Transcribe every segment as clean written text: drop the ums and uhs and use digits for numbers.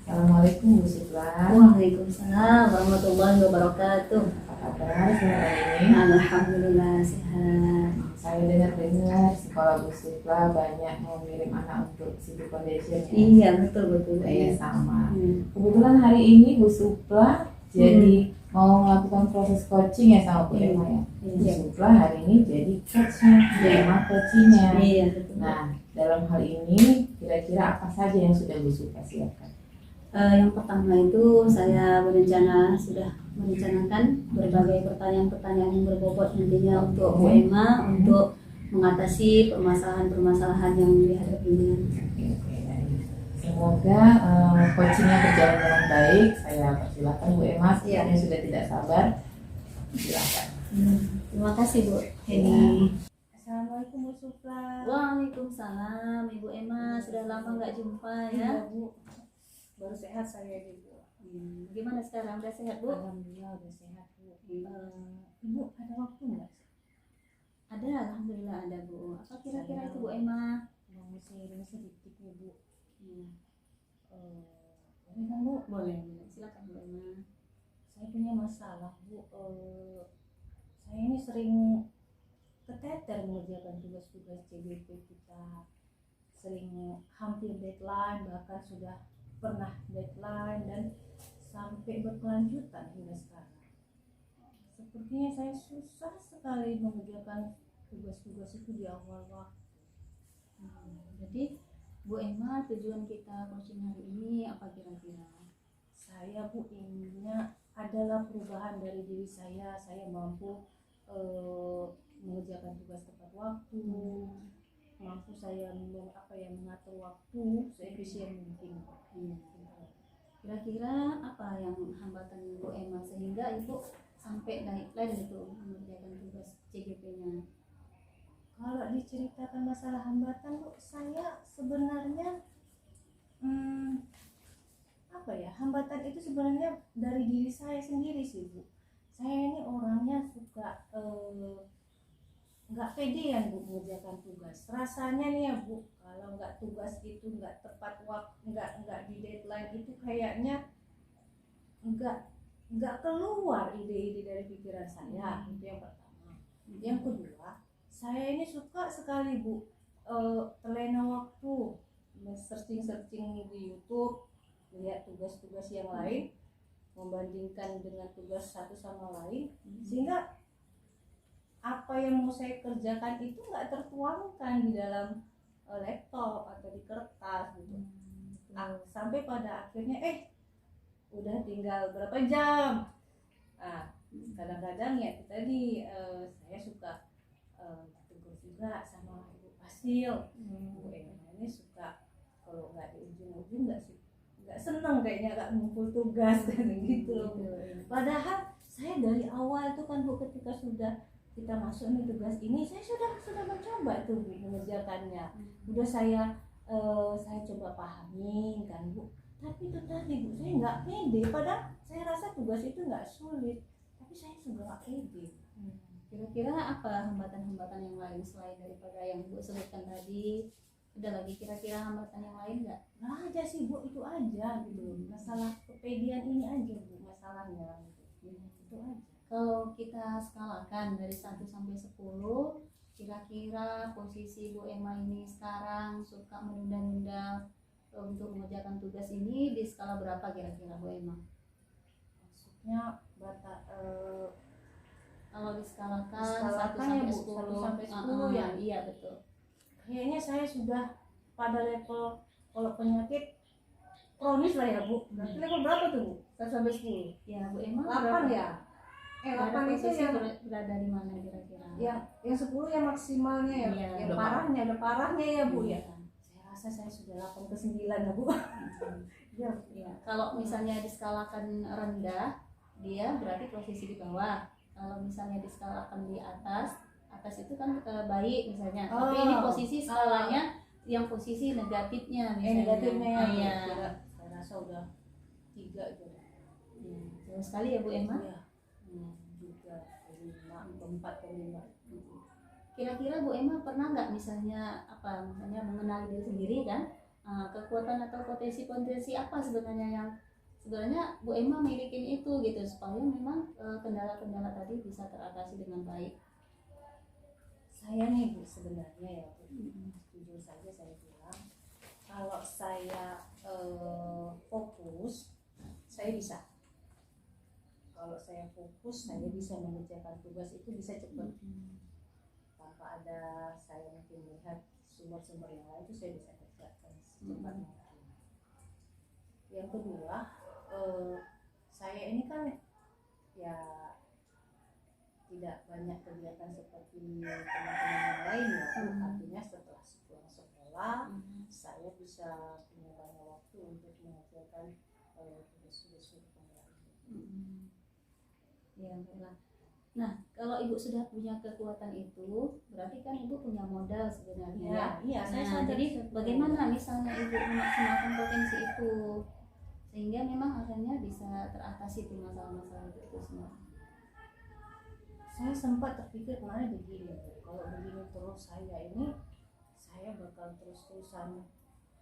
Assalamualaikum Bu Sipla. Waalaikumsalam warahmatullahi wabarakatuh. Apa kabar sore ini? Alhamdulillah sehat. Saya dengar sekolah Bu Sipla banyak mengirim anak untuk City Foundation ya? Iya betul. Saya sama. Hmm. Kebetulan hari ini Bu Sipla jadi mau melakukan proses coaching ya sama Bu Emma ya. Bu Iya. Sipla hari ini jadi coachnya, Bu Emma coachingnya. Iya betul. Nah, dalam hal ini kira-kira apa saja yang sudah Bu Sipla siapkan? Yang pertama itu saya sudah merencanakan berbagai pertanyaan-pertanyaan yang berbobot nantinya untuk Bu Emma untuk mengatasi permasalahan-permasalahan yang dihadapinya. Oke. Semoga coachingnya berjalan dengan baik. Saya persilakan Bu Emma, yang sudah tidak sabar. Silakan. Terima kasih Bu Iya. Heni. Assalamualaikum Bu Supla. Waalaikumsalam Ibu Emma, sudah lama nggak jumpa ya. Bu. Baru sehat saya ini Bu. Gimana sekarang, udah sehat Bu? Alhamdulillah udah sehat Bu. Ibu ada waktu nggak? Ada, alhamdulillah ada Bu. Apa kira-kira itu Bu Emma? Mau sharing sedikit nih Bu. Iya. Boleh kan Bu? Boleh, silakan Bu Emma. Saya punya masalah Bu. Saya ini sering keteter mengerjakan tugas-tugas CBP kita. Sering hampir deadline, bahkan sudah pernah deadline dan sampai berkelanjutan hingga sekarang. Sepertinya saya susah sekali mengerjakan tugas-tugas itu di awal waktu. Jadi Bu Emma, tujuan kita coaching hari ini apa kira-kira? Saya Bu inginnya adalah perubahan dari diri saya. Saya mampu mengerjakan tugas tepat waktu, mampu saya mengatur waktu seefisien mungkin. Kira-kira apa yang hambatan Bu Emma sehingga Ibu sampai deadline itu mengerjakan tugas CGP-nya? Kalau diceritakan masalah hambatan Bu, saya sebenarnya hambatan itu sebenarnya dari diri saya sendiri sih Bu. Saya ini orangnya suka nggak pedean Bu mengerjakan tugas. Rasanya nih ya Bu, kalau nggak tugas itu nggak tepat waktu, nggak di deadline itu kayaknya nggak keluar ide-ide dari pikiran saya. Itu yang pertama. Yang kedua, saya ini suka sekali Bu terlena waktu, searching di YouTube, lihat tugas-tugas yang lain, membandingkan dengan tugas satu sama lain, sehingga apa yang mau saya kerjakan itu nggak tertuangkan di dalam laptop atau di kertas gitu. Sampai pada akhirnya udah tinggal berapa jam. Kadang-kadang ya tadi saya suka tegur juga sama Ibu Pasil. Bu Emma ini suka kalau nggak di ujung-ujung nggak seneng kayaknya nggak ngumpul tugas gitu loh. Padahal saya dari awal itu kan Bu, ketika sudah kita masuk nih tugas ini, saya sudah mencoba tuh Bu mengerjakannya. Udah saya coba pahamin kan Bu. Tapi itu tadi Bu, saya nggak pede. Padahal saya rasa tugas itu nggak sulit, tapi saya juga nggak pede. Kira-kira apa hambatan-hambatan yang lain selain daripada yang Bu sebutkan tadi? Ada lagi kira-kira hambatan yang lain nggak? Nggak aja sih Bu, itu aja gitu. Masalah kepedean ini aja Bu masalahnya gitu. Itu aja. Kalau kita skalakan dari 1 sampai 10, kira-kira posisi Bu Emma ini sekarang suka menunda-nunda untuk mengerjakan tugas ini di skala berapa kira-kira Bu Emma? Maksudnya Kalau diskalakan 1 ya sampai Bu, 10, 1 sampai 10 ya. Iya betul. Kayaknya saya sudah pada level, kalau penyakit kronis lah ya Bu. Berarti level berapa tuh Bu? 1 sampai 10. Ya Bu Emma 8 berapa? ya? 8 itu yang berada di mana kira-kira? yang 10 yang maksimalnya ya. Iya. Yang parahnya, ada parahnya ya Bu ya. Iya. Saya rasa saya sudah 8 ke 9 ya Bu. Ya. Ya, kalau misalnya diskalakan rendah, dia berarti posisi di bawah. Kalau misalnya diskalakan di atas itu kan baik misalnya. Tapi ini posisi skalanya yang posisi negatifnya misalnya. Negatifnya ya. Iya. Saya rasa udah 3 gitu. Ya, jauh sekali ya Bu Emma. Iya. 3, 5, 4 ke 5. Kira-kira Bu Emma pernah nggak misalnya mengenali diri sendiri kan? kekuatan atau potensi-potensi apa sebenarnya yang sebenarnya Bu Emma milikin itu gitu supaya memang kendala-kendala tadi bisa teratasi dengan baik. Saya nih Bu sebenarnya ya Bu, jujur saja saya bilang kalau saya fokus saya bisa. Kalau saya fokus saya bisa mengerjakan tugas itu bisa cepat. Tanpa ada saya mungkin melihat sumber-sumber yang lain itu saya bisa kerjakan secepat mungkin. Yang kedua, saya ini kan ya tidak banyak kegiatan seperti teman-teman yang lain ya. Artinya setelah pulang sekolah saya bisa punya banyak waktu untuk mengerjakan tugas-tugas rumah ini. Ya, baiklah. Nah, kalau Ibu sudah punya kekuatan itu, berarti kan Ibu punya modal sebenarnya. Ya, iya, saya sadar. Jadi bagaimana misalnya Ibu memaksimalkan potensi itu sehingga memang akhirnya bisa teratasi tuh masalah-masalah itu semua. Saya sempat terpikir kemarin begini, kalau begini terus saya bakal terus-terusan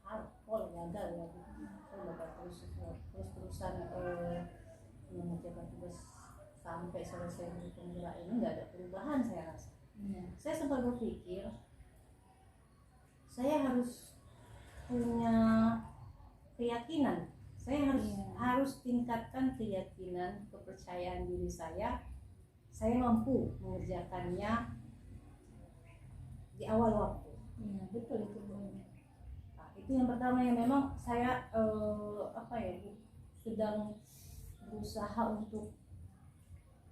hardcore gagal ya, saya bakal terus-terusan mengerjakan tugas sampai selesai penggerak ini nggak ada perubahan saya rasa. Saya sempat berpikir saya harus punya keyakinan, saya harus tingkatkan keyakinan, kepercayaan diri saya mampu mengerjakannya di awal waktu. Iya, betul itu. Nah, itu yang pertama yang memang saya sedang berusaha untuk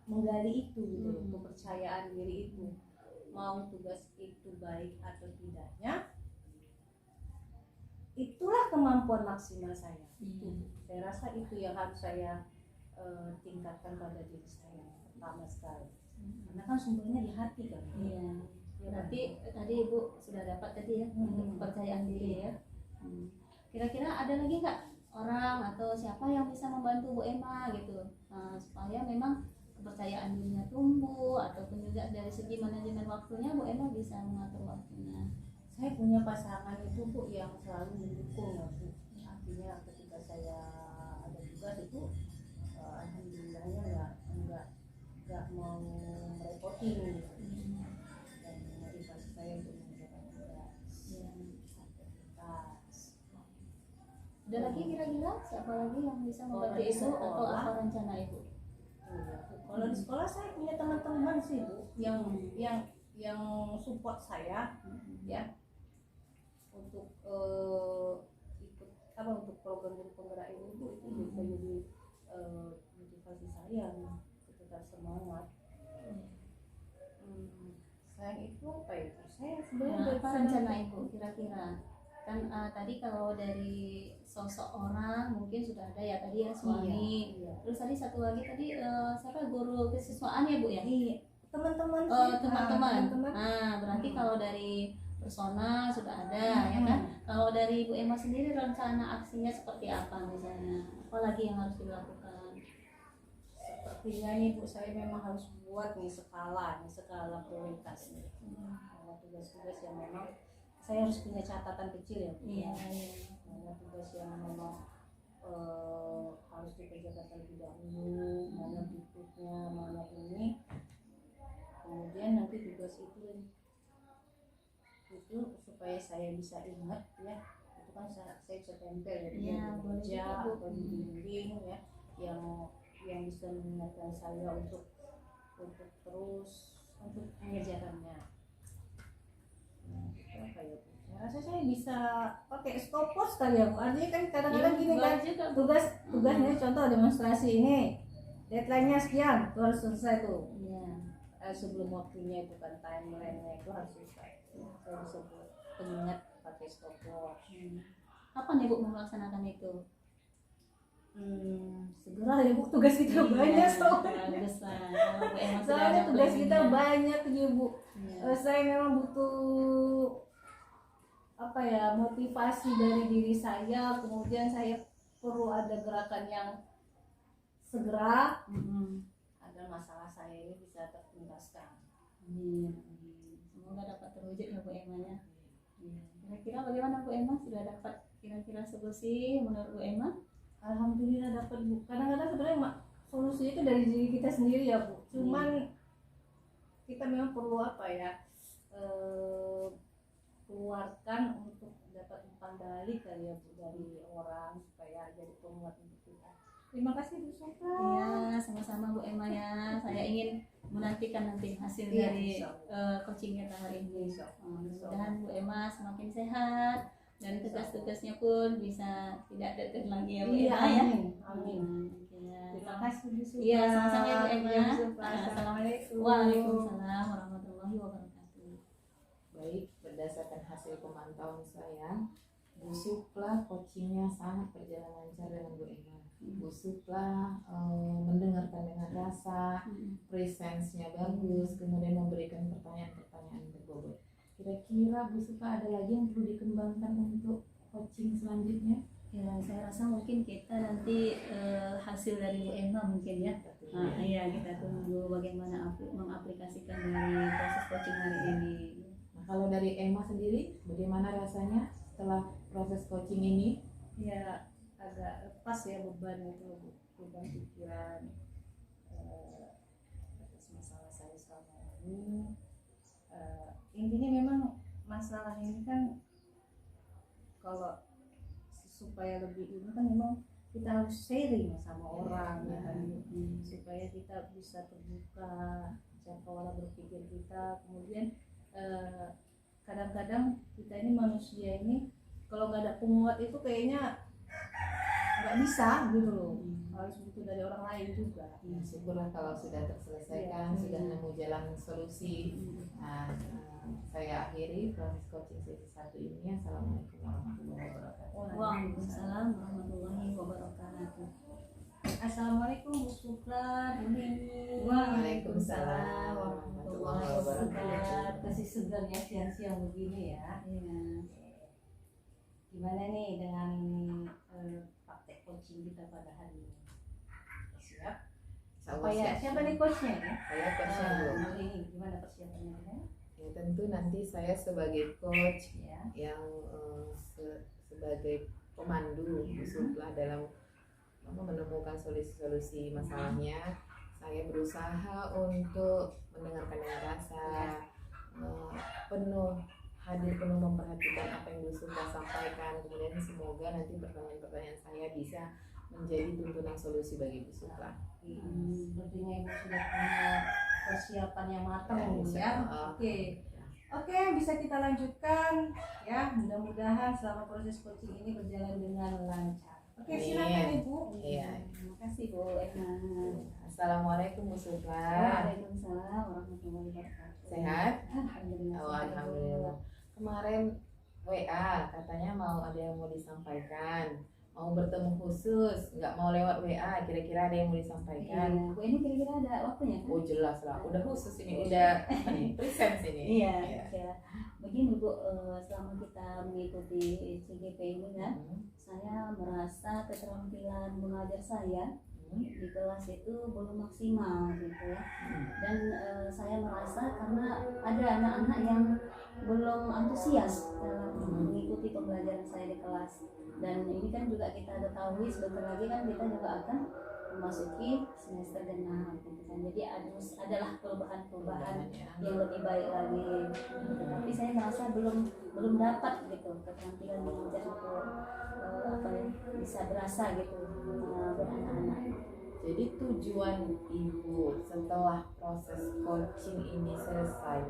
menggali itu gitu, kepercayaan diri itu, mau tugas itu baik atau tidaknya, itulah kemampuan maksimal saya. Saya rasa itu yang harus saya tingkatkan pada diri saya pertama sekali, karena kan sumbernya di hati kan. Iya. Berarti tadi Ibu sudah dapat tadi ya untuk kepercayaan diri ya. Kira-kira ada lagi nggak orang atau siapa yang bisa membantu Bu Emma gitu supaya memang kepercayaan dirinya tumbuh, ataupun juga dari segi manajemen waktunya Bu Emma bisa mengatur waktunya? Saya punya pasangan itu Bu yang selalu mendukung ya Bu. Artinya ketika saya ada tugas itu alhamdulillahnya nggak mau merepotin gitu. Dan motivasi saya untuk mengerjakan tugas. Ada lagi kira-kira siapa lagi yang bisa membantu Ibu atau apa rencana Ibu? Kalau di sekolah saya punya teman-teman sih Bu yang support saya ya untuk ikut untuk program guru penggerak ini itu bisa jadi motivasi saya tetap semangat. Selain itu apa itu? Saya sebenarnya apa rencana Ibu kira-kira? Kan tadi kalau dari sosok orang mungkin sudah ada ya tadi ya suami. Iya. Terus tadi satu lagi tadi siapa guru kesiswaan ya Bu ya? Iya. Teman-teman. Teman-teman. Nah, berarti kalau dari persona sudah ada ya kan? Kalau dari Bu Emma sendiri rencana aksinya seperti apa misalnya? Apalagi yang harus dilakukan? Sepertinya nih Bu, saya memang harus buat skala prioritas nih. Tugas-tugas yang memang saya harus punya catatan kecil ya Bu. Iya. Mana tugas yang memang harus dikerjakan terlebih dahulu, mana berikutnya, mana ini. Kemudian nanti tugas itu supaya saya bisa ingat ya, itu kan saya bisa tempel ya, meja atau di dinding ya, yang bisa mengingatkan saya untuk terus untuk mengerjakannya. Apa ya Bu? Saya rasa saya bisa pakai stopwatch kali ya Bu. Artinya kan kadang-kadang gini kan, tugasnya contoh demonstrasi ini deadline-nya sekian, itu harus selesai tuh. Sebelum waktunya itu kan timeline-nya itu harus selesai. Saya bisa buat pengingat pakai stopwatch. Kapan Ibu melaksanakan itu? Segera ya Bu, tugas kita banyak soalnya tugas kita banyak ya Bu. Saya memang butuh motivasi dari diri saya, kemudian saya perlu ada gerakan yang segera agar masalah saya ini bisa tertuntaskan. Semoga dapat terwujud ya Bu Emma ya. Kira-kira bagaimana Bu Emma, sudah dapat kira-kira solusi menurut Bu Emma? Alhamdulillah dapat Bu. Kadang-kadang sebenarnya solusinya itu dari diri kita sendiri ya Bu. Cuman kita memang perlu apa ya, keluarkan untuk dapat umpan balik kali ya Bu dari orang supaya jadi penguat untuk kita. Terima kasih Bu Sofra. Iya, sama-sama Bu Emma ya. Saya ingin menantikan nanti hasil Iya, dari insyaallah. coaching kita hari ini. Insyaallah. Mudah-mudahan Bu Emma semakin sehat dan tugas-tugasnya pun bisa tidak dekat lagi ya Bu Iya, Emma ya. amin. Amin. Ya. Terima kasih Bu Sofra. Iya, sama-sama ya Bu Emma. Iya, Bu Sofra. Assalamualaikum. Waalaikumsalam warahmatullahi wabarakatuh. Baik, berdasarkan hasil pemantauan saya, Bu Supla coachingnya sangat berjalan lancar dengan Bu Emma. Bu Supla mendengarkan dengan rasa, presence-nya bagus, kemudian memberikan pertanyaan-pertanyaan berbobot. Kira-kira Bu Supla ada lagi yang perlu dikembangkan untuk coaching selanjutnya? Ya, saya rasa mungkin kita nanti hasil dari Bu Emma mungkin ya. Iya, kita tunggu bagaimana mengaplikasikan dari proses coaching hari ini. Nah, kalau dari Emma sendiri, bagaimana rasanya setelah proses coaching ini? Ya agak lepas ya beban itu, beban pikiran atas masalah saya selama ini. Intinya memang masalah ini kan kalau supaya lebih ini kan memang kita harus sharing sama orang ya kan, supaya kita bisa terbuka cara pola berpikir kita. Kemudian kadang-kadang kita ini manusia ini kalau nggak ada penguat itu kayaknya nggak bisa gitu loh, harus butuh dari orang lain juga. Nah, syukurlah kalau sudah terselesaikan, sudah nemu jalan solusi. Nah, saya akhiri proses coaching sesi 1 ini. Assalamualaikum warahmatullahi wabarakatuh. Waalaikumsalam warahmatullahi wabarakatuh. Assalamualaikum Bu Supra, Bu Nini. Waalaikumsalam warahmatullahi wabarakatuh. Kasih segarnya siang-siang begini ya. Iya. Gimana nih dengan praktek coaching kita pada hari ini? Siap? Apa ya? Siapa nih coachnya ya? Saya coachnya Bu. Bu Nini, gimana persiapannya? Ya, tentu nanti saya sebagai coach Ya. yang sebagai pemandu Bu Supla dalam menemukan solusi-solusi masalahnya. Saya berusaha untuk mendengarkan dengan rasa, hadir penuh memperhatikan apa yang Bu Supla sampaikan. Kemudian semoga nanti pertanyaan-pertanyaan saya bisa menjadi tuntunan solusi bagi Bu Supla. Sepertinya Ibu sudah punya persiapan yang matang ya. Oke, bisa kita lanjutkan ya. Mudah-mudahan selama proses coaching ini berjalan dengan lancar. Oke, silakan Ibu. Iya. Terima kasih Bu Emma. Assalamualaikum Bu Supla. Waalaikumsalam warahmatullahi wabarakatuh. Sehat? Alhamdulillah. Oh, alhamdulillah. Kemarin WA katanya ada yang mau disampaikan, mau bertemu khusus, nggak mau lewat WA. Kira-kira ada yang mau disampaikan? Iya, Bu ini kira-kira ada waktunya kan? Oh jelas lah, udah khusus ini, udah present ini. Iya, ya. Begini Bu, selama kita mengikuti CGP ini kan, saya merasa keterampilan mengajar saya di kelas itu belum maksimal gitu ya. Dan saya merasa karena ada anak-anak yang belum antusias dalam mengikuti pembelajaran saya di kelas. Dan ini kan juga kita ketahui sebentar lagi kan kita juga akan memasuki semester genap gitu kan. Jadi adalah perubahan-perubahan yang lebih baik lagi. Tapi saya merasa belum dapat gitu keterampilan mengajar itu bisa berasa gitu beranak-anak. Jadi tujuan Ibu setelah proses coaching ini selesai,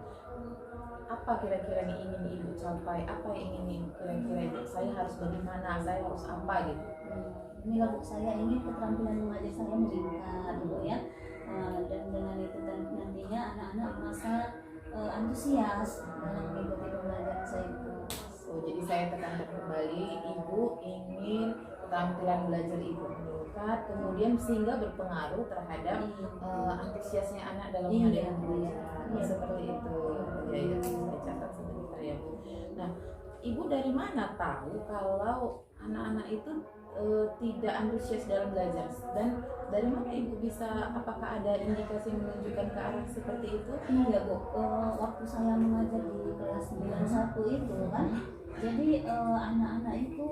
apa kira-kira yang ingin Ibu capai? Apa yang ingin kira-kira Ibu? Saya harus bagaimana? Saya harus apa gitu? Inilah Bu, saya ingin keterampilan mengajar saya meningkat gitu ya. Dan dengan itu nantinya anak-anak merasa antusias dalam mengikuti pembelajaran saya itu. Oh, jadi saya tekankan kembali, Ibu ingin keterampilan belajar Ibu meningkat, kemudian sehingga berpengaruh terhadap antusiasnya anak dalam menghadapi pembelajaran. Seperti itu. Ya, saya catat sebentar ya Bu. Nah, Ibu dari mana tahu kalau anak-anak itu tidak antusias dalam belajar, dan dari mana Ibu bisa, apakah ada indikasi yang menunjukkan ke arah seperti itu? Iya Bu, waktu saya mengajar di kelas 91 itu kan, Jadi anak-anak itu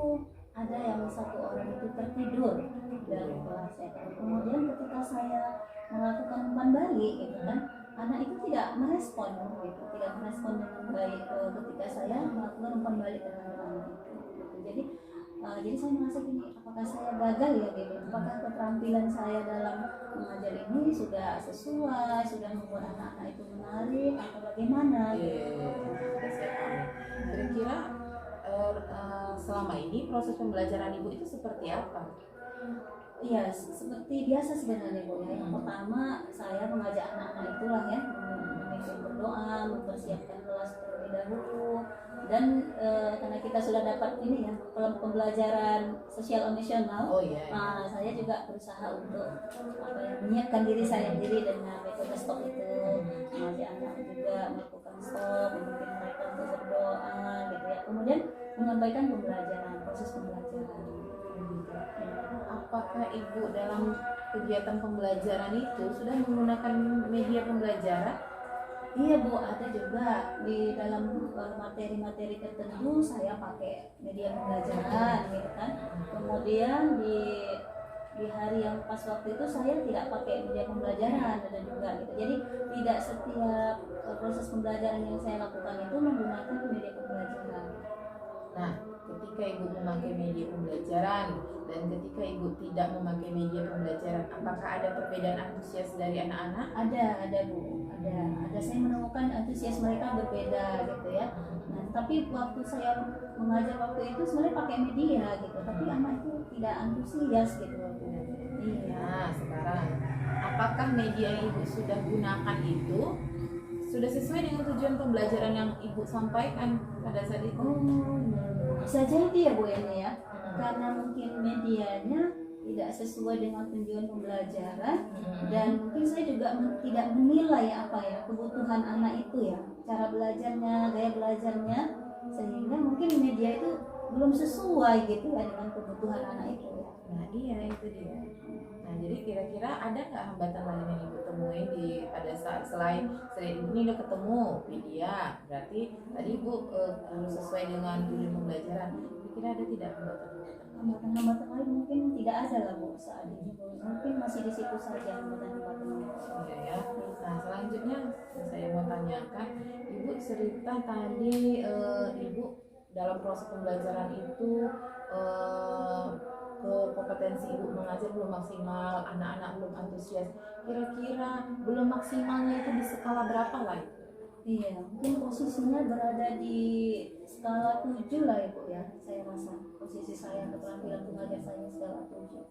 ada yang satu orang itu tertidur dalam kelas ya kan. Kemudian ketika saya melakukan umpan balik gitu kan, anak itu tidak merespon gitu, tidak merespon dengan baik ketika saya melakukan umpan balik dengan anak itu. Gitu. Jadi saya merasa gini, apakah saya gagal ya gitu? Apakah keterampilan saya dalam mengajar ini sudah sesuai, sudah membuat anak-anak itu menarik atau bagaimana? Kira-kira selama ini proses pembelajaran ibu itu seperti apa? Iya, seperti biasa sebenarnya Bu ya. Yang pertama saya mengajak anak-anak itulah ya, memimpin berdoa, mempersiapkan kelas terlebih dahulu, dan karena kita sudah dapat ini ya pembelajaran sosial emosional. Oh iya. Saya juga berusaha untuk apa ya, menyiapkan diri saya sendiri dengan metode stop itu, mengajak anak juga melakukan stop, memimpin mereka untuk berdoa gitu ya. Kemudian menyampaikan proses pembelajaran. Apakah ibu dalam kegiatan pembelajaran itu sudah menggunakan media pembelajaran? Iya Bu, ada juga di dalam materi-materi tertentu saya pakai media pembelajaran gitu kan. Kemudian di hari yang pas waktu itu saya tidak pakai media pembelajaran, ada juga gitu. Jadi tidak setiap proses pembelajaran yang saya lakukan itu menggunakan media pembelajaran. Nah, ketika ibu memakai media pembelajaran dan ketika ibu tidak memakai media pembelajaran, apakah ada perbedaan antusias dari anak-anak? Ada Bu, ada. Saya menemukan antusias mereka berbeda gitu ya. Nah, tapi waktu saya mengajar waktu itu sebenarnya pakai media gitu, tapi anak itu tidak antusias gitu. Iya. Nah, sekarang apakah media yang ibu sudah gunakan itu sudah sesuai dengan tujuan pembelajaran yang ibu sampaikan pada saat itu? Bisa jadi ya Bu ini ya, karena mungkin medianya tidak sesuai dengan tujuan pembelajaran, dan mungkin saya juga tidak menilai apa ya kebutuhan anak itu ya, cara belajarnya, gaya belajarnya, sehingga mungkin media itu belum sesuai gitu ya dengan kebutuhan anak itu ya. Nah iya itu dia. Nah jadi kira-kira ada nggak hambatan lain yang ibu temui di pada saat selain ini udah ketemu media, berarti tadi ibu harus sesuai dengan tujuan pembelajaran. Kira-kira ada tidak hambatan lain mungkin tidak ada lah Bu saat ini, mungkin masih di situ saja hambatan-hambatan. Iya ya. Nah selanjutnya saya mau tanyakan, ibu cerita tadi ibu dalam proses pembelajaran itu kompetensi ibu mengajar belum maksimal, anak-anak belum antusias. Kira-kira belum maksimalnya itu di skala berapa lah? Iya, mungkin posisinya berada di skala 7 lah Ibu ya. Saya rasa posisi saya keterampilan mengajar saya skala 7.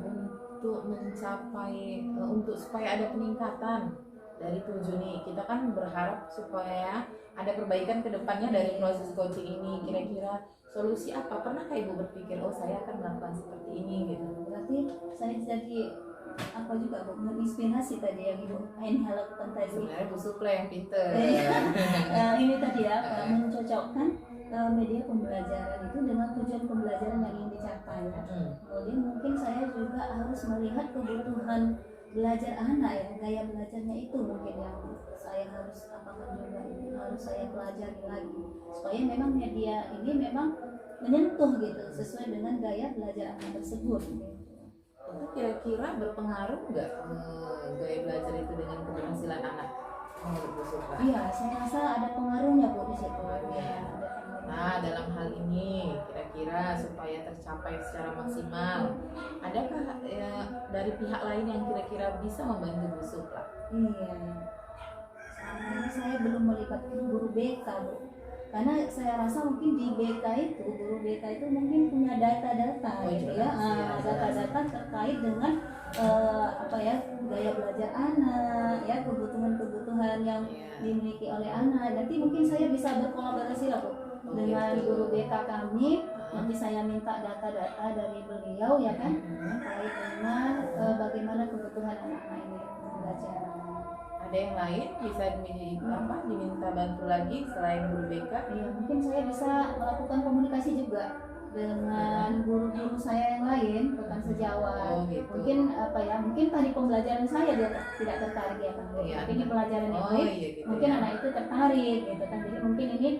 Untuk mencapai untuk supaya ada peningkatan dari 7 nih, kita kan berharap supaya ada perbaikan ke depannya dari proses coaching ini. Kira-kira solusi apa? Pernahkah ibu berpikir, oh saya akan melakukan seperti ini gitu? Berarti saya jadi apa juga Bu, menginspirasi tadi yang Ibu Ainha lakukan tadi. Sebenarnya Bu Supla yang pinter. Ini tadi ya, mencocokkan media pembelajaran itu dengan tujuan pembelajaran yang ingin dicapai ya. Kemudian mungkin saya juga harus melihat kebutuhan belajar anak ya, gaya belajarnya itu mungkin yang saya harus apakan juga, ini harus saya pelajari lagi supaya memang media ini memang menyentuh gitu sesuai dengan gaya belajar anak tersebut gitu. Itu kira-kira berpengaruh nggak gaya belajar itu dengan keberhasilan anak menurut Bu Supra? Iya, saya rasa ada pengaruhnya Bu di situ ya, ada pengaruh. Nah, dalam hal ini kira-kira supaya tercapai secara maksimal, adakah dari pihak lain yang kira-kira bisa membantu Bu Supra? Iya. Ini saya belum melibatkan guru BK Bu. Karena saya rasa mungkin di BK itu, guru BK itu mungkin punya data-data gitu ya, data-data terkait dengan apa ya, gaya belajar anak, ya kebutuhan-kebutuhan yang dimiliki oleh anak. Nanti mungkin saya bisa berkolaborasi lah Bu dengan guru BK kami. Nanti saya minta data-data dari beliau ya kan, terkait dengan bagaimana kebutuhan anak-anak ini belajar. Ada yang lain bisa diminta bantu lagi selain guru BK? Iya, mungkin saya bisa melakukan komunikasi juga dengan guru-guru saya yang lain, rekan sejawat. Gitu. Mungkin apa ya, mungkin tadi pembelajaran saya dia tidak tertarik ya kan, tapi ini pelajaran yang lain, gitu mungkin ya. anak itu tertarik gitu kan. Jadi mungkin ini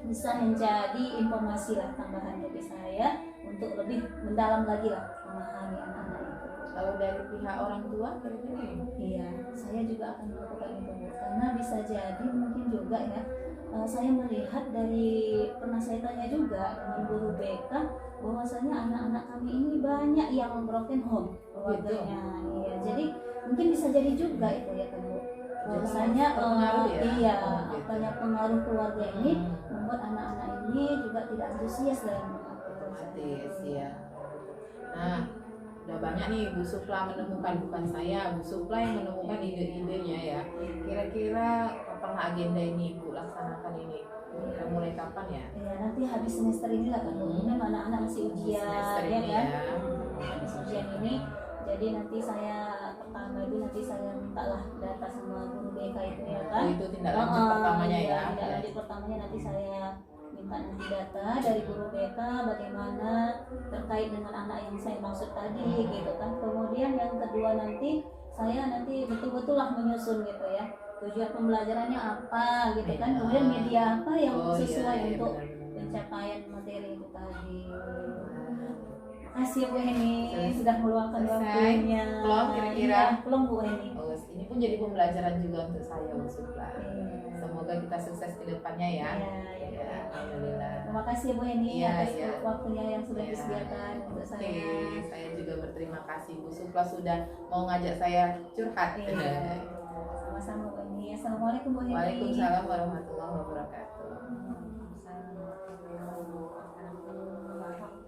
bisa menjadi informasi lah tambahan bagi saya untuk lebih mendalam lagi lah memahami anak-anak itu. Kalau dari pihak orang tua kira-kira Iya, saya juga akan melakukan itu Bu. Karena bisa jadi mungkin juga ya, saya melihat dari pernah saya tanya juga dengan guru BK bahwasanya anak-anak kami ini banyak yang broken home keluarganya. Iya, jadi mungkin bisa jadi juga itu ya kan Bu. Bahwasanya Pengaruh ya? iya, Gitu. apanya pengaruh keluarga ini membuat anak-anak ini juga tidak antusias dalam mengaktifkan artis ya. Nah, udah banyak nih Bu Supla menemukan, bukan saya, Bu Supla yang menemukan ide-idenya ya. Kira-kira kapan agenda ini Bu laksanakan ini? Kita mulai kapan ya? Ya nanti habis semester ini lah kan, kan anak-anak masih ujian Semester ya ini kan, ya. habis ujian ini, jadi nanti saya pertama itu nanti saya mintalah data sama guru BK itu ya kan. Oh, itu tindak lanjut pertamanya iya, ya. tindak lanjut pertamanya nanti saya minta nanti data dari guru BK bagaimana terkait dengan anak yang saya maksud tadi gitu kan. Kemudian yang kedua nanti saya nanti betul-betul lah menyusun gitu ya, tujuan pembelajarannya apa gitu kan, kemudian media apa yang sesuai iya, untuk benar-benar. pencapaian materi itu tadi. Makasih ya Bu Heni sudah meluangkan waktunya. Belum kira-kira? Iya, belum Bu Heni. Oh, ini pun jadi pembelajaran juga untuk saya Bu Supla. Iya. Semoga kita sukses ke depannya ya. Iya, Ya, alhamdulillah. Terima kasih ya Bu Heni Iya, atas iya. waktunya yang sudah Ya. disediakan untuk Oke, saya. saya juga berterima kasih Bu Supla sudah mau ngajak saya curhat. Iya. Sama-sama Bu Heni. Assalamualaikum Bu Heni. Waalaikumsalam warahmatullahi wabarakatuh.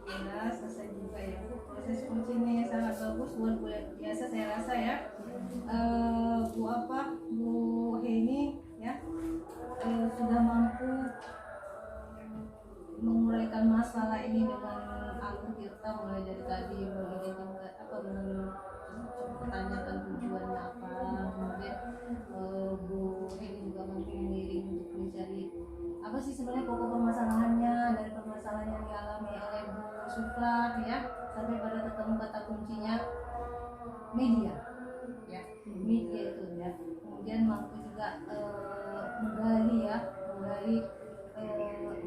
Alhamdulillah selesai juga ya Bu. Proses coachingnya sangat bagus, luar biasa saya rasa ya. Bu Heni ya sudah mampu menguraikan masalah ini dengan alur kita mulai dari tadi mempertanyakan tujuannya apa, kemudian Bu Heni juga mampu mengiring untuk mencari apa sih sebenarnya pokok permasalahannya dari permasalahan yang dialami oleh Bu Supla ya, sampai pada ketemu kata kuncinya media ya, media itu ya. Kemudian mampu juga menggali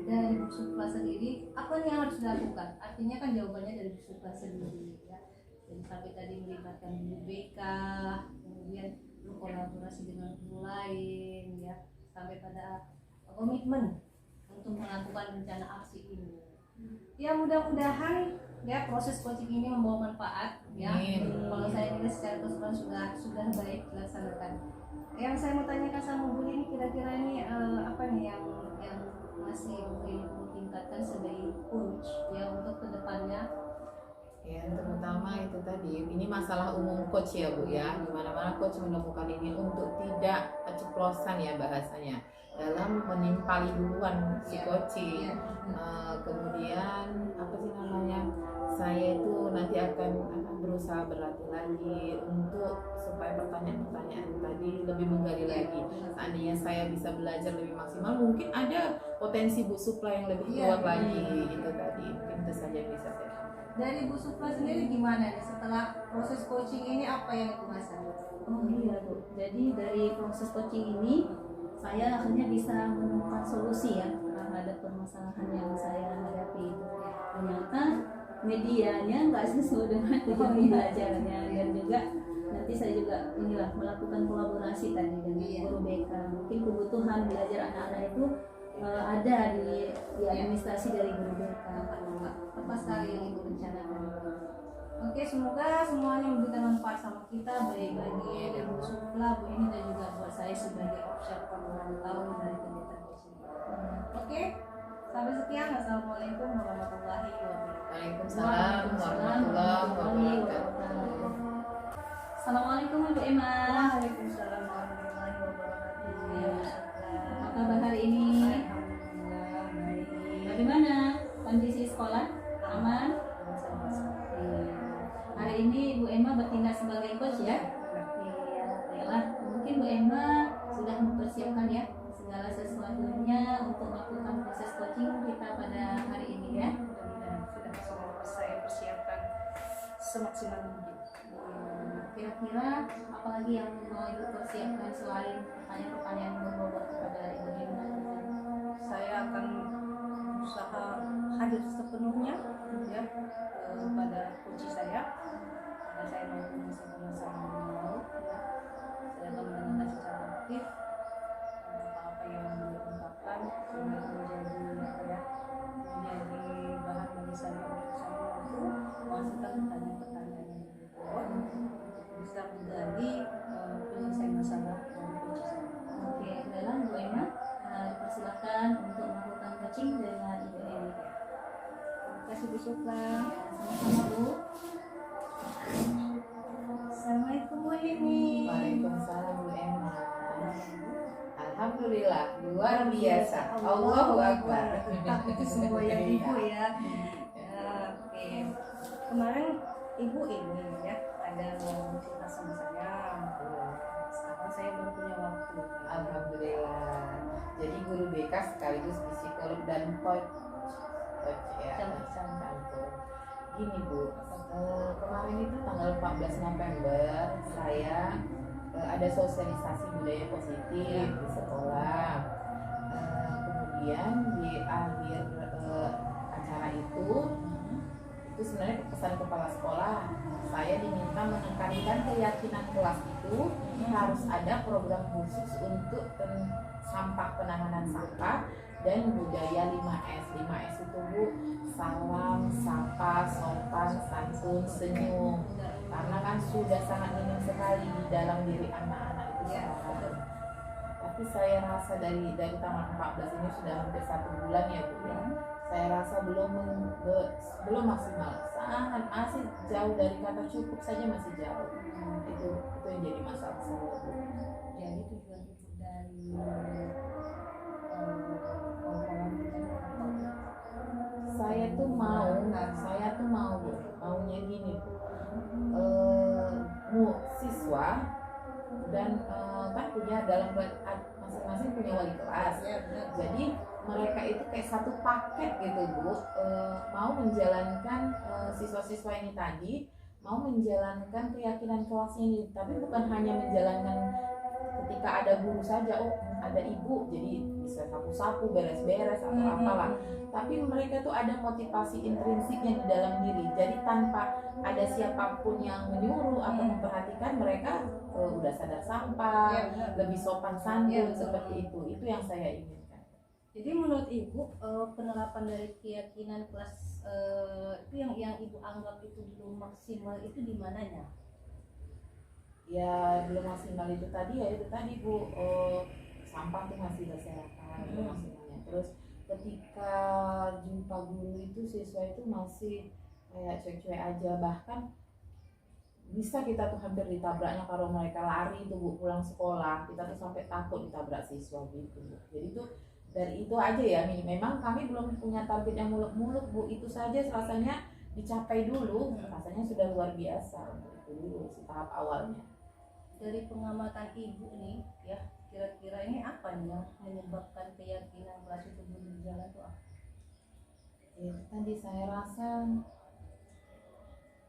dari Bu Supla sendiri apa nih yang harus dilakukan, artinya kan jawabannya dari Bu Supla sendiri ya. Jadi sampai tadi melibatkan guru BK, kemudian berkolaborasi dengan guru lain ya, sampai pada komitmen untuk melakukan rencana aksi ini. Ya mudah-mudahan ya proses coaching ini membawa manfaat ya. Kalau saya lihat secara keseluruhan sudah baik dilaksanakan. Yang saya mau tanyakan sama Bu ini kira-kira ini apa nih yang masih perlu tingkatkan sebagai coach ya untuk kedepannya. Ya, terutama itu tadi, ini masalah umum coach ya Bu ya, dimana-mana coach menemukan ini untuk tidak keceplosan ya bahasanya dalam menimpali duluan si coaching. Kemudian apa sih namanya, saya itu nanti akan berusaha berlatih lagi untuk supaya pertanyaan-pertanyaan tadi lebih menggali lagi. Seandainya saya bisa belajar lebih maksimal, mungkin ada potensi Bu Supla yang lebih kuat lagi. Itu tadi, mungkin itu saja yang bisa saya. Dari Bu Supla sendiri gimana nih setelah proses coaching ini, apa yang dirasakan? Oh iya Bu, jadi dari proses coaching ini saya akhirnya bisa menemukan solusi ya terhadap permasalahan yang saya hadapi. Ternyata medianya nggak sesuai dengan tujuan pembelajarannya, dan juga nanti saya juga inilah melakukan kolaborasi tadi dengan guru BK. Mungkin kebutuhan belajar anak-anak itu ada di administrasi dari guru BK. Apa sekali yang Ibu rencanakan? Oke, semoga semuanya memberikan manfaat sama kita, baik bagi dari Bu Supla, Bu ini dan juga buat saya sebagai observer pemantau dari kegiatan coaching. Oke, sampai sekian. Assalamualaikum warahmatullahi wabarakatuh. Waalaikumsalam warahmatullahi wabarakatuh. Assalamualaikum Ibu Emma. Waalaikumsalam warahmatullahi wabarakatuh. Apa kabar hari ini? Alhamdulillah baik. Bagaimana kondisi sekolah? Aman? Hari ini Bu Emma bertindak sebagai coach ya? Iya, baiklah. Mungkin Bu Emma sudah mempersiapkan ya segala sesuatunya untuk melakukan proses coaching kita pada hari ini ya. Sudah semua saya persiapkan semaksimal mungkin. Kira-kira apalagi yang mau Ibu persiapkan selain pertanyaan-pertanyaan yang berbobot kepada Ibu Emma? Saya akan hadir sepenuhnya ya pada kunci saya karena saya mampu menyelesaikan masalah yang mau ya. Saya akan mendengarkan secara aktif apa-apa yang beliau ungkapkan sehingga menjadi apa ya menjadi bahan bagi saya untuk saya mampu menghasilkan pertanyaan-pertanyaan yang lebih kuat untuk bisa menggali penyelesaian masalah dari kunci saya. Oke, baiklah Bu Emma, persilakan untuk melakukan coaching dengan Ibu Eni. Terima kasih Bu Supra. Sama-sama Bu. Assalamualaikum Bu Eni. Waalaikumsalam Bu Emma. Alhamdulillah luar biasa. Allahu Akbar. Tetap itu semua yang Ibu ya. Oke. Kemarin Ibu ini ya ada mau cerita sama saya. Sekarang saya baru punya waktu. Alhamdulillah. Jadi guru BK sekaligus psikolog dan coach ya. Cantik. Gini Bu, kemarin itu tanggal 14 November saya ada sosialisasi budaya positif di sekolah. Kemudian di akhir acara itu sebenarnya pesan kepala sekolah, saya diminta menekankan keyakinan kelas itu harus ada program khusus untuk sampah, penanganan sampah dan budaya 5S. 5S itu Bu, salam, sapa, sopan, santun, senyum. Karena kan sudah sangat minim sekali di dalam diri anak-anak itu sekarang. Tapi saya rasa dari tanggal 14 ini sudah hampir 1 bulan ya Bu ya. Saya rasa belum maksimal, sangat masih jauh dari kata cukup saja, masih jauh. Itu yang jadi masalah saya Bu. Jadi tujuan Ibu dari saya tuh mau Bu, maunya gini Bu, siswa dan kan punya dalam masing-masing punya wali kelas. Jadi mereka itu kayak satu paket gitu Bu, mau menjalankan siswa-siswa ini tadi mau menjalankan keyakinan kelasnya ini, tapi bukan hanya menjalankan ketika ada guru saja, ada ibu jadi bisa sapu-sapu, beres-beres atau apalah, tapi mereka tuh ada motivasi intrinsiknya di dalam diri. Jadi tanpa ada siapapun yang menyuruh atau memperhatikan, mereka udah sadar sampah, lebih sopan santun seperti itu yang saya inginkan. Jadi menurut Ibu penerapan dari keyakinan kelas itu yang Ibu anggap itu belum maksimal itu di mananya? Ya belum maksimal itu tadi Bu, sampah tuh masih berserakan maksimalnya. Terus ketika jumpa guru itu siswa itu masih kayak cuek-cuek aja, bahkan bisa kita tuh hampir ditabraknya kalau mereka lari tuh Bu pulang sekolah, kita tuh sampai takut ditabrak siswa gitu Bu. Jadi tuh dari itu aja ya, memang kami belum punya target yang muluk-muluk Bu, itu saja rasanya dicapai dulu, rasanya sudah luar biasa. Itu dulu tahap awalnya. Dari pengamatan Ibu nih ya, kira-kira ini apa nih yang menyebabkan keyakinan kelas itu belum berjalan tuh apa? Ya, tadi saya rasa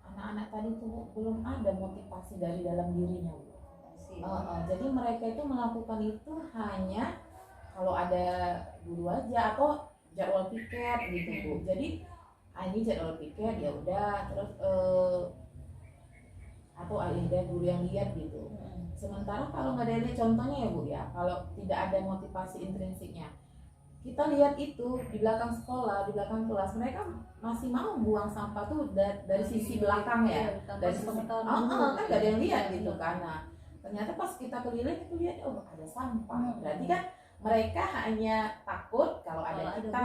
anak-anak tadi tuh belum ada motivasi dari dalam dirinya Bu. Jadi mereka itu melakukan itu hanya kalau ada guru aja atau jadwal piket gitu Bu. Jadi ini jadwal piket ya udah, terus atau ada guru yang lihat gitu. Sementara kalau nggak ada contohnya ya Bu ya, kalau tidak ada motivasi intrinsiknya, kita lihat itu di belakang sekolah, di belakang kelas mereka masih mau buang sampah tuh dari sisi belakang ya, dari sisi kan nggak ada yang lihat gitu kan. Nah, ternyata pas kita keliling itu lihat ada sampah, berarti kan mereka hanya takut kalau ada kita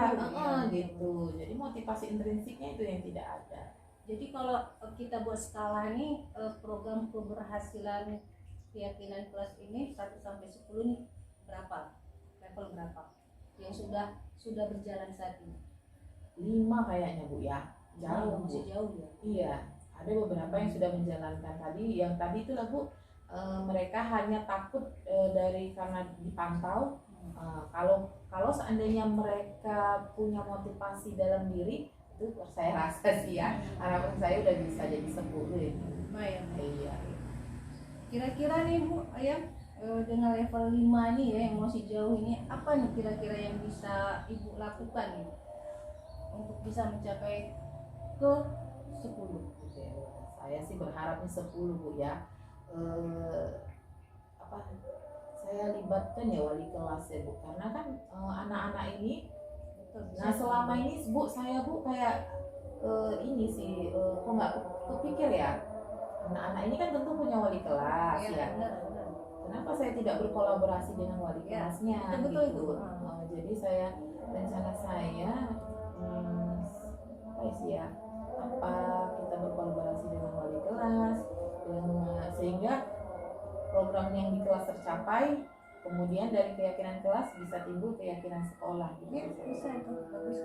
gitu. Jadi motivasi intrinsiknya itu yang tidak ada. Jadi kalau kita buat skala ini program keberhasilan keyakinan kelas ini 1 sampai 10 nih berapa? Level berapa? Yang sudah berjalan saat ini? 5 kayaknya Bu ya. Jauh Bu. Masih jauh ya? Iya, ada beberapa yang sudah menjalankan tadi. Yang tadi itu lah Bu, mereka hanya takut karena dipantau. Kalau seandainya mereka punya motivasi dalam diri, itu saya rasa sih ya, harapan saya udah bisa jadi 10 ini. Iya. Kira-kira nih Bu, dengan level 5 nih ya yang masih jauh ini, apa nih kira-kira yang bisa Ibu lakukan nih untuk bisa mencapai ke 10? Gitu ya. Saya sih berharapnya 10 Bu ya. Apa saya libatkan ya wali kelas ya Bu, karena kan anak-anak ini, nah selama ini Bu saya Bu kayak ini sih kok nggak kepikir ya, anak-anak ini kan tentu punya wali kelas ya. Benar. Kenapa saya tidak berkolaborasi dengan wali Ya, kelasnya betul gitu. itu. Jadi saya rencana saya apa sih ya, apa kita berkolaborasi dengan wali kelas sehingga program yang di kelas tercapai, kemudian dari keyakinan kelas bisa timbul keyakinan sekolah gitu. Ya, bisa itu bagus.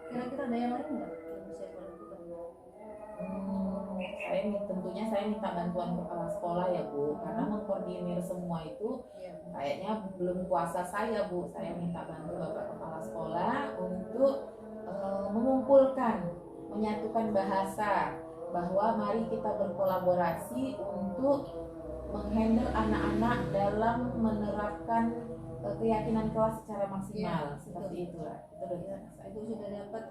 Kira-kira ada yang lain nggak yang bisa dilakukan? Tentunya saya minta bantuan kepala sekolah ya Bu, karena mengkoordinir semua itu kayaknya belum kuasa saya Bu. Saya minta bantu Bapak Kepala Sekolah untuk mengumpulkan, menyatukan bahasa bahwa mari kita berkolaborasi untuk menghandle anak-anak dalam menerapkan keyakinan kelas secara maksimal, seperti itulah. Itu rencana saya. Ibu sudah dapat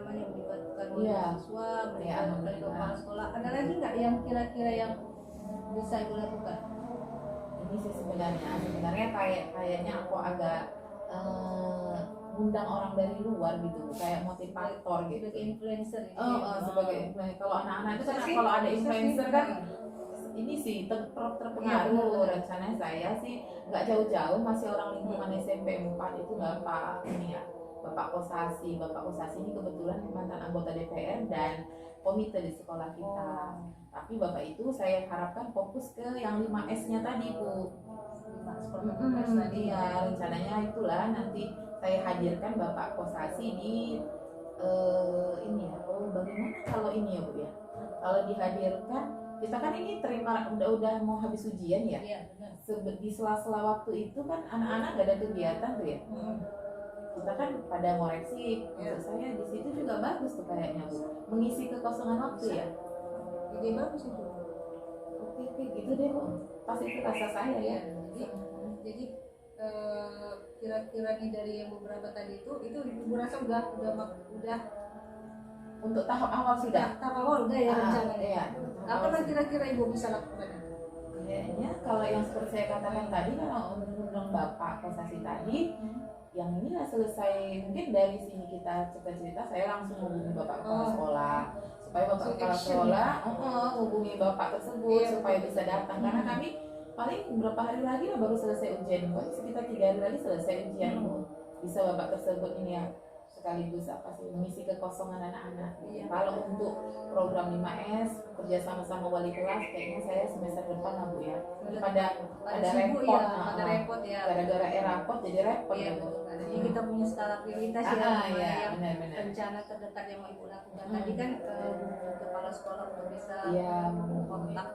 melibatkan mahasiswa, melibatkan kepala sekolah. Ada lagi nggak yang kira-kira yang bisa ibu lakukan? Ini sih sebenarnya kayaknya aku agak undang orang dari luar gitu, kayak motivator gitu. Sebagai influencer. Sebagai influencer. Kalau anak-anak itu kan kalau ada influencer kan ini sih terpengaruh. Rencananya saya sih nggak jauh-jauh, masih orang lingkungan SMP 4 itu Bapak ini ya, Bapak Kosasi ini kebetulan mantan anggota DPR dan komite di sekolah kita. Tapi Bapak itu saya harapkan fokus ke yang 5S-nya tadi Bu. Ya, rencananya itulah nanti saya hadirkan Bapak Kosasi di ini ya. Bagaimana kalau ini ya Bu ya? Kalau dihadirkan, kita kan ini terima udah mau habis ujian ya. Iya, benar. Di sela-sela waktu itu kan anak-anak gak ada kegiatan tuh ya. Kita kan pada ngoreksi. Maksud saya di situ juga bagus tuh kayaknya Bu, mengisi kekosongan waktu ya. Ide bagus itu. Oke, gitu deh Bu. Pas itu rasa saya ya. Jadi kira-kira nih dari yang beberapa tadi itu ibu rasa udah untuk tahap awal sudah. tahap awal udah ya rencananya. Iya. Apa kan kira-kira ibu bisa lakukan? Kayaknya kalau yang seperti saya katakan tadi, kalau undang Bapak Kosasi tadi, yang ini lah selesai, mungkin dari sini kita cerita-cerita, saya langsung hubungi Bapak Kepala Sekolah supaya Bapak Kepala Sekolah hubungi Bapak tersebut supaya bisa datang, karena kami paling beberapa hari lagi lah baru selesai ujian, sekitar 3 hari lagi selesai ujian. Bisa Bapak tersebut ini ya sekaligus apa sih, mengisi kekosongan anak-anak. Kalau untuk program 5S kerja sama wali kelas, kayaknya saya semester depan lah Bu ya. Pada repot ya. Gara-gara rapot jadi repot ya Bu. Jadi kita punya skala prioritas ya, yang rencana terdekat yang mau ibu lakukan tadi kan kepala sekolah untuk bisa kontak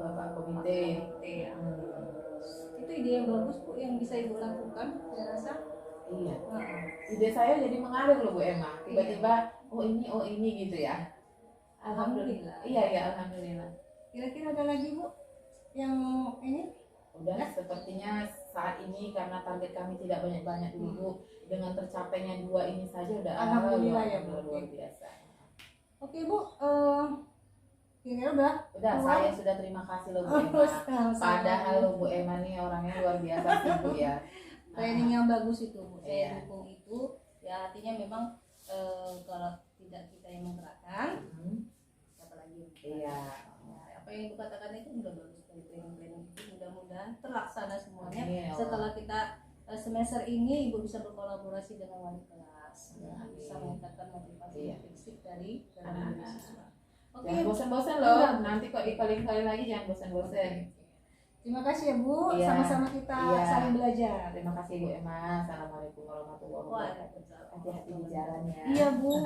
Bapak komite. Itu ide yang bagus Bu, yang bisa ibu lakukan, saya rasa. Iya. Ide saya jadi mengalir loh Bu Emma. Tiba-tiba oh ini gitu ya. Alhamdulillah. Iya, alhamdulillah. Kira-kira ada lagi Bu yang ini? Udah sepertinya saat ini karena target kami tidak banyak-banyak dulu Bu. Dengan tercapainya 2 ini saja udah alhamdulillah ya Bu. Luar biasa. Oke Bu, kira-kira udah? Saya sudah terima kasih loh Bu Emma. Padahal loh Bu Emma nih orangnya luar biasa sih Bu ya. Training yang bagus itu Bu, saya dukung itu. Ya artinya memang kalau tidak kita yang menggerakkan, siapa lagi? Iya. Apa yang dikatakan itu udah bagus dari training itu, mudah-mudahan terlaksana semuanya. Amin. Setelah kita semester ini ibu bisa berkolaborasi dengan wali kelas, bisa meningkatkan motivasi fisik dari mahasiswa. Oke. Jangan bosan-bosan loh. Nanti kok dikali-kali lagi jangan bosan-bosan. Terima kasih ya Bu, sama-sama kita saling belajar. Terima kasih Bu Emma. Assalamualaikum warahmatullahi wabarakatuh. Hati-hati di jalan ya. Iya Bu.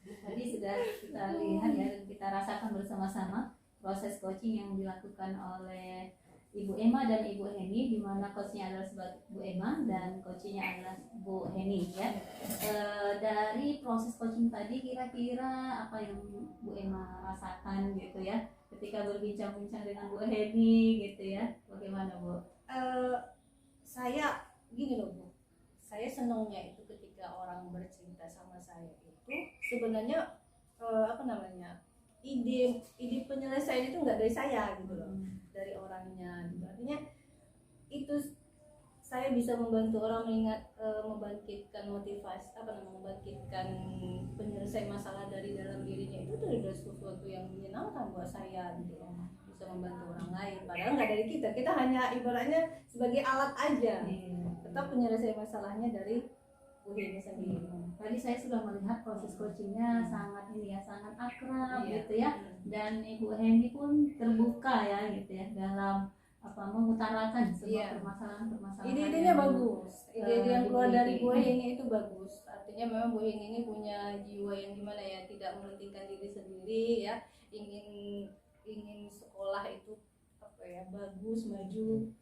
Tadi sudah kita lihat ya dan kita rasakan bersama-sama proses coaching yang dilakukan oleh Ibu Emma dan Ibu Heni, di mana coachnya adalah sebagai Bu Emma dan coachnya adalah Bu Heni ya. Dari proses coaching tadi kira-kira apa yang Bu Emma rasakan gitu ya ketika berbincang-bincang dengan Bu Heni gitu ya, bagaimana Bu? Saya gini loh Bu, saya senangnya itu ketika orang sebenarnya apa namanya, ide penyelesaian itu nggak dari saya gitu loh, dari orangnya gitu. Artinya itu saya bisa membantu orang membangkitkan motivasi, membangkitkan penyelesaian masalah dari dalam dirinya, itu dari sesuatu yang menyenangkan buat saya gitu loh, bisa membantu orang lain padahal nggak dari kita hanya ibaratnya sebagai alat aja, tetap penyelesaian masalahnya dari Bu Heni sendiri. Tadi saya sudah melihat proses coachingnya sangat ini ya, sangat akrab Iya. gitu ya, dan Ibu Heni pun terbuka ya gitu ya dalam mengutarakan semua permasalahan-permasalahan. Ide-idenya yang bagus, ide-ide yang keluar dari Bu dimiliki. Heni itu bagus. Artinya memang Bu Heni ini punya jiwa yang gimana ya, tidak mementingkan diri sendiri ya, ingin sekolah itu apa ya, bagus, maju.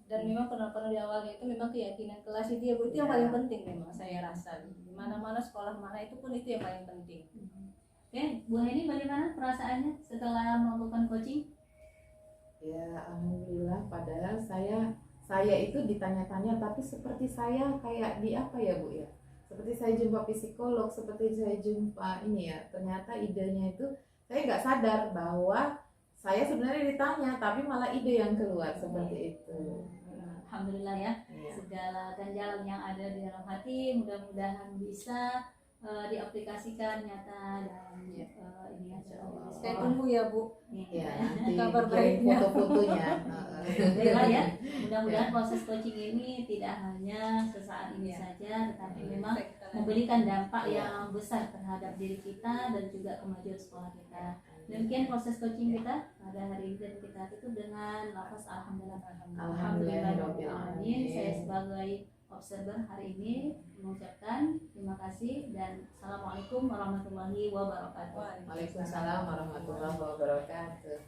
Dan memang pernah di awalnya itu memang keyakinan kelas itu ya Bu, itu yang paling penting memang saya rasa. Di mana-mana sekolah mana itu pun itu yang paling penting. Oke, Bu Heni bagaimana perasaannya setelah melakukan coaching? Ya alhamdulillah, padahal saya itu ditanya-tanya, tapi seperti saya kayak di apa ya Bu ya, seperti saya jumpa psikolog, seperti saya jumpa ini ya, ternyata idenya itu saya nggak sadar bahwa saya sebenarnya ditanya, tapi malah ide yang keluar seperti itu. Alhamdulillah ya, Iya. segala ganjalan yang ada di dalam hati mudah-mudahan bisa diaplikasikan nyata dan ini ya. Saya tunggu ya Bu. Ya, nanti Kabar kirim baiknya. foto-fotonya. Baiklah ya, mudah-mudahan proses coaching ini tidak hanya sesaat ini Iya. saja, tetapi memang memberikan dampak yang besar terhadap diri kita dan juga kemajuan sekolah kita. Demikian proses coaching kita pada hari ini, dan kita tutup dengan lafaz alhamdulillah. Alhamdulillahirobbilalamin. Saya sebagai observer hari ini mengucapkan terima kasih dan assalamualaikum warahmatullahi wabarakatuh. Waalaikumsalam warahmatullahi wabarakatuh.